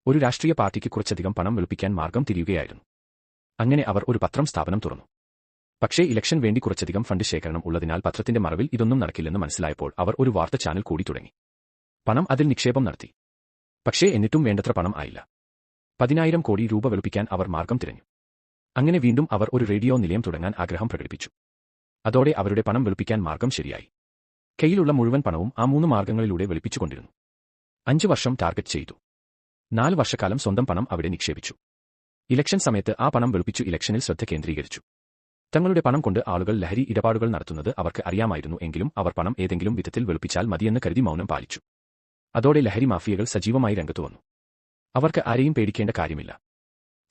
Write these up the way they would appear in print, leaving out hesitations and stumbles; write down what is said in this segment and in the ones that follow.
ഒരു രാഷ്ട്രീയ പാർട്ടിക്ക് കുറച്ചധികം പണം വെളുപ്പിക്കാൻ മാർഗം തിരിയുകയായിരുന്നു. അങ്ങനെ അവർ ഒരു പത്രം സ്ഥാപനം തുറന്നു. പക്ഷേ ഇലക്ഷൻ വേണ്ടി കുറച്ചധികം ഫണ്ട് ശേഖരണം ഉള്ളതിനാൽ പത്രത്തിന്റെ മറവിൽ ഇതൊന്നും നടക്കില്ലെന്ന് മനസ്സിലായപ്പോൾ അവർ ഒരു വാർത്താ ചാനൽ കൂടി തുടങ്ങി. പണം അതിൽ നിക്ഷേപം നടത്തി. പക്ഷേ എന്നിട്ടും വേണ്ടത്ര പണം ആയില്ല. 10,000 കോടി രൂപ വെളുപ്പിക്കാൻ അവർ മാർഗം തിരഞ്ഞു. അങ്ങനെ വീണ്ടും അവർ ഒരു റേഡിയോ നിലയം തുടങ്ങാൻ ആഗ്രഹം പ്രകടിപ്പിച്ചു. അതോടെ അവരുടെ പണം വെളുപ്പിക്കാൻ മാർഗം ശരിയായി. കയ്യിലുള്ള മുഴുവൻ പണവും ആ 3 മാർഗങ്ങളിലൂടെ വെളുപ്പിച്ചുകൊണ്ടിരുന്നു. 5 വർഷം ടാർഗറ്റ് ചെയ്തു. 4 വർഷക്കാലം സ്വന്തം പണം അവിടെ നിക്ഷേപിച്ചു. ഇലക്ഷൻ സമയത്ത് ആ പണം വെളുപ്പിച്ചു ഇലക്ഷനിൽ ശ്രദ്ധ കേന്ദ്രീകരിച്ചു. തങ്ങളുടെ പണം കൊണ്ട് ആളുകൾ ലഹരി ഇടപാടുകൾ നടത്തുന്നത് അവർക്ക് അറിയാമായിരുന്നു എങ്കിലും അവർ പണം ഏതെങ്കിലും വിധത്തിൽ വെളുപ്പിച്ചാൽ മതിയെന്ന് കരുതി മൗനം പാലിച്ചു. അതോടെ ലഹരി മാഫിയകൾ സജീവമായി രംഗത്തു വന്നു. അവർക്ക് ആരെയും പേടിക്കേണ്ട കാര്യമില്ല.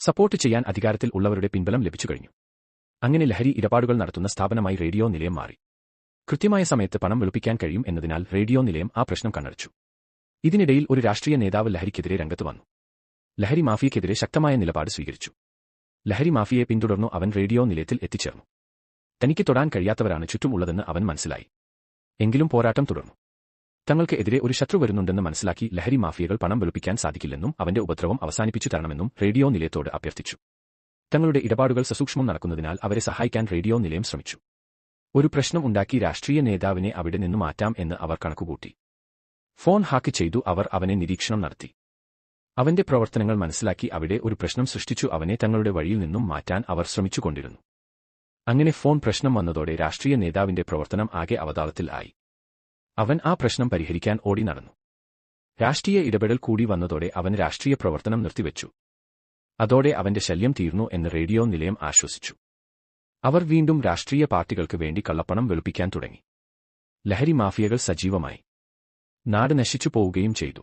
സപ്പോർട്ട് ചെയ്യാൻ അധികാരത്തിൽ ഉള്ളവരുടെ പിൻബലം ലഭിച്ചു കഴിഞ്ഞു. അങ്ങനെ ലഹരി ഇടപാടുകൾ നടത്തുന്ന സ്ഥാപനമായി റേഡിയോ നിലയം മാറി. കൃത്യമായ സമയത്ത് പണം വെളുപ്പിക്കാൻ കഴിയും എന്നതിനാൽ റേഡിയോ നിലയം ആ പ്രശ്നം കണ്ണടച്ചു. ഇതിനിടയിൽ ഒരു രാഷ്ട്രീയ നേതാവ് ലഹരിക്കെതിരെ രംഗത്ത് വന്നു. ലഹരി മാഫിയക്കെതിരെ ശക്തമായ നിലപാട് സ്വീകരിച്ചു. ലഹരി മാഫിയയെ പിന്തുടർന്നു അവൻ റേഡിയോ നിലയത്തിൽ എത്തിച്ചേർന്നു. തനിക്ക് തൊടാൻ കഴിയാത്തവരാണ് ചുറ്റുമുള്ളതെന്ന് അവൻ മനസ്സിലായി. എങ്കിലും പോരാട്ടം തുടർന്നു. തങ്ങൾക്ക് എതിരെ ഒരു ശത്രു വരുന്നുണ്ടെന്ന് മനസ്സിലാക്കി ലഹരി മാഫിയകൾ പണം വെളുപ്പിക്കാൻ സാധിക്കില്ലെന്നും അവന്റെ ഉപദ്രവം അവസാനിപ്പിച്ചു തരണമെന്നും റേഡിയോ നിലയത്തോട് അഭ്യർത്ഥിച്ചു. തങ്ങളുടെ ഇടപാടുകൾ സസൂക്ഷ്മം നടക്കുന്നതിനാൽ അവരെ സഹായിക്കാൻ റേഡിയോ നിലയം ശ്രമിച്ചു. ഒരു പ്രശ്നം ഉണ്ടാക്കി രാഷ്ട്രീയ നേതാവിനെ അവിടെ നിന്നു മാറ്റാം എന്ന് അവർ കണക്കുകൂട്ടി. ഫോൺ ഹാക്ക് ചെയ്തു അവർ അവനെ നിരീക്ഷണം നടത്തി. അവന്റെ പ്രവർത്തനങ്ങൾ മനസ്സിലാക്കി അവിടെ ഒരു പ്രശ്നം സൃഷ്ടിച്ചു അവനെ തങ്ങളുടെ വഴിയിൽ നിന്നും മാറ്റാൻ അവർ ശ്രമിച്ചുകൊണ്ടിരുന്നു. അങ്ങനെ ഫോൺ പ്രശ്നം വന്നതോടെ രാഷ്ട്രീയ നേതാവിന്റെ പ്രവർത്തനം ആകെ അവതാളത്തിൽ ആയി. അവൻ ആ പ്രശ്നം പരിഹരിക്കാൻ ഓടി നടന്നു. രാഷ്ട്രീയ ഇടപെടൽ കൂടി വന്നതോടെ അവൻ രാഷ്ട്രീയ പ്രവർത്തനം നിർത്തിവെച്ചു. അതോടെ അവന്റെ ശല്യം തീർന്നു എന്ന് റേഡിയോ നിലയം ആശ്വസിച്ചു. അവർ വീണ്ടും രാഷ്ട്രീയ പാർട്ടികൾക്ക് വേണ്ടി കള്ളപ്പണം വെളുപ്പിക്കാൻ തുടങ്ങി. ലഹരി മാഫിയകൾ സജീവമായി. നാട് നശിച്ചു പോവുകയും ചെയ്തു.